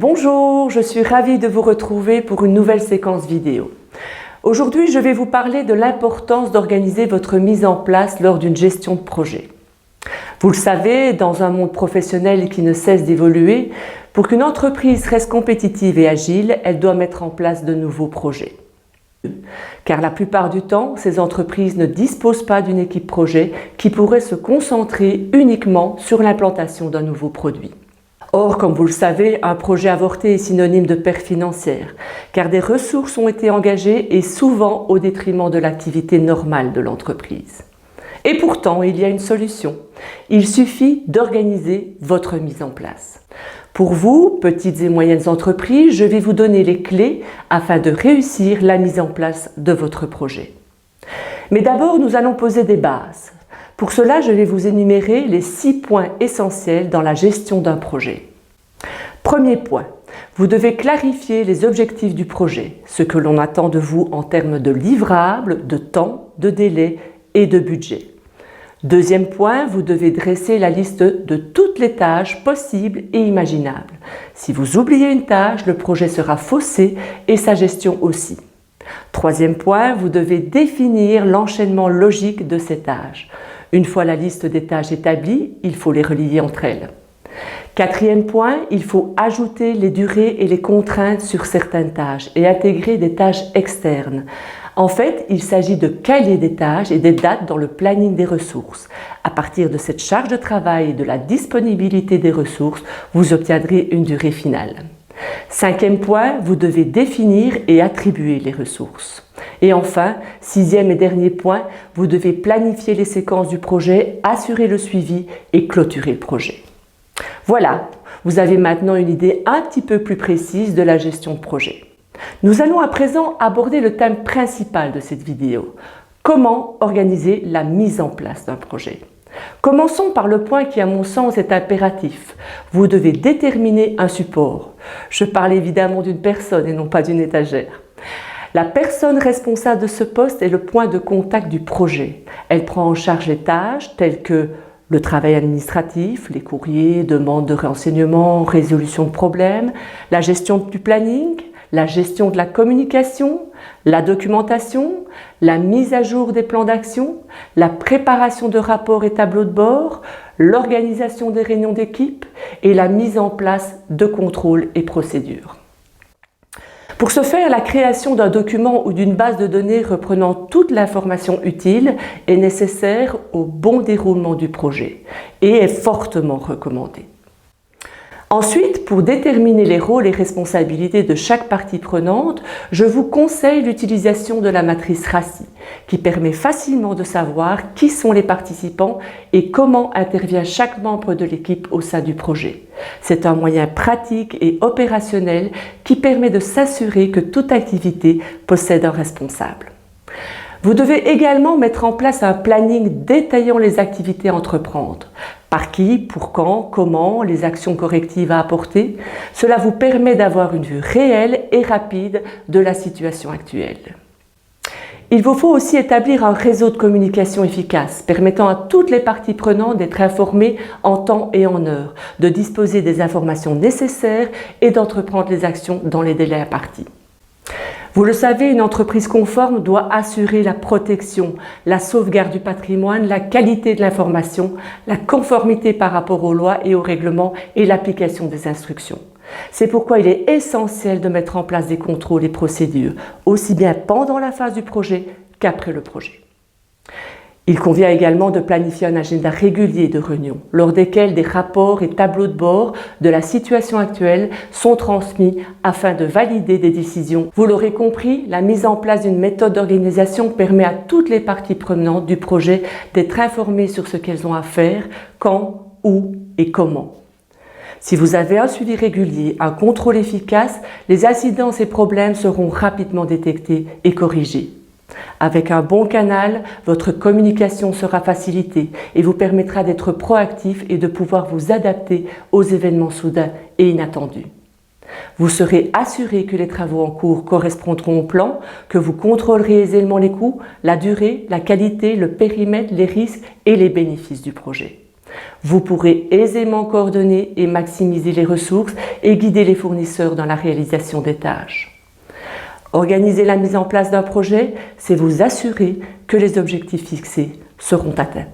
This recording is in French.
Bonjour, je suis ravie de vous retrouver pour une nouvelle séquence vidéo. Aujourd'hui, je vais vous parler de l'importance d'organiser votre mise en place lors d'une gestion de projet. Vous le savez, dans un monde professionnel qui ne cesse d'évoluer, pour qu'une entreprise reste compétitive et agile, elle doit mettre en place de nouveaux projets. Car la plupart du temps, ces entreprises ne disposent pas d'une équipe projet qui pourrait se concentrer uniquement sur l'implantation d'un nouveau produit. Or, comme vous le savez, un projet avorté est synonyme de perte financière, car des ressources ont été engagées et souvent au détriment de l'activité normale de l'entreprise. Et pourtant, il y a une solution. Il suffit d'organiser votre mise en place. Pour vous, petites et moyennes entreprises, je vais vous donner les clés afin de réussir la mise en place de votre projet. Mais d'abord, nous allons poser des bases. Pour cela, je vais vous énumérer les 6 points essentiels dans la gestion d'un projet. Premier point, vous devez clarifier les objectifs du projet, ce que l'on attend de vous en termes de livrables, de temps, de délai et de budget. Deuxième point, vous devez dresser la liste de toutes les tâches possibles et imaginables. Si vous oubliez une tâche, le projet sera faussé et sa gestion aussi. Troisième point, vous devez définir l'enchaînement logique de ces tâches. Une fois la liste des tâches établie, il faut les relier entre elles. Quatrième point, il faut ajouter les durées et les contraintes sur certaines tâches et intégrer des tâches externes. En fait, il s'agit de caler des tâches et des dates dans le planning des ressources. À partir de cette charge de travail et de la disponibilité des ressources, vous obtiendrez une durée finale. Cinquième point, vous devez définir et attribuer les ressources. Et enfin, sixième et dernier point, vous devez planifier les séquences du projet, assurer le suivi et clôturer le projet. Voilà, vous avez maintenant une idée un petit peu plus précise de la gestion de projet. Nous allons à présent aborder le thème principal de cette vidéo. Comment organiser la mise en place d'un projet? Commençons par le point qui, à mon sens, est impératif. Vous devez déterminer un support. Je parle évidemment d'une personne et non pas d'une étagère. La personne responsable de ce poste est le point de contact du projet. Elle prend en charge les tâches telles que le travail administratif, les courriers, demandes de renseignements, résolution de problèmes, la gestion du planning, la gestion de la communication, la documentation, la mise à jour des plans d'action, la préparation de rapports et tableaux de bord, l'organisation des réunions d'équipe et la mise en place de contrôles et procédures. Pour ce faire, la création d'un document ou d'une base de données reprenant toute l'information utile est nécessaire au bon déroulement du projet et est fortement recommandée. Ensuite, pour déterminer les rôles et responsabilités de chaque partie prenante, je vous conseille l'utilisation de la matrice RACI, qui permet facilement de savoir qui sont les participants et comment intervient chaque membre de l'équipe au sein du projet. C'est un moyen pratique et opérationnel qui permet de s'assurer que toute activité possède un responsable. Vous devez également mettre en place un planning détaillant les activités à entreprendre. Par qui, pour quand, comment, les actions correctives à apporter. Cela vous permet d'avoir une vue réelle et rapide de la situation actuelle. Il vous faut aussi établir un réseau de communication efficace, permettant à toutes les parties prenantes d'être informées en temps et en heure, de disposer des informations nécessaires et d'entreprendre les actions dans les délais impartis. Vous le savez, une entreprise conforme doit assurer la protection, la sauvegarde du patrimoine, la qualité de l'information, la conformité par rapport aux lois et aux règlements et l'application des instructions. C'est pourquoi il est essentiel de mettre en place des contrôles et procédures, aussi bien pendant la phase du projet qu'après le projet. Il convient également de planifier un agenda régulier de réunions, lors desquels des rapports et tableaux de bord de la situation actuelle sont transmis afin de valider des décisions. Vous l'aurez compris, la mise en place d'une méthode d'organisation permet à toutes les parties prenantes du projet d'être informées sur ce qu'elles ont à faire, quand, où et comment. Si vous avez un suivi régulier, un contrôle efficace, les incidences et problèmes seront rapidement détectés et corrigés. Avec un bon canal, votre communication sera facilitée et vous permettra d'être proactif et de pouvoir vous adapter aux événements soudains et inattendus. Vous serez assuré que les travaux en cours correspondront au plan, que vous contrôlerez aisément les coûts, la durée, la qualité, le périmètre, les risques et les bénéfices du projet. Vous pourrez aisément coordonner et maximiser les ressources et guider les fournisseurs dans la réalisation des tâches. Organiser la mise en place d'un projet, c'est vous assurer que les objectifs fixés seront atteints.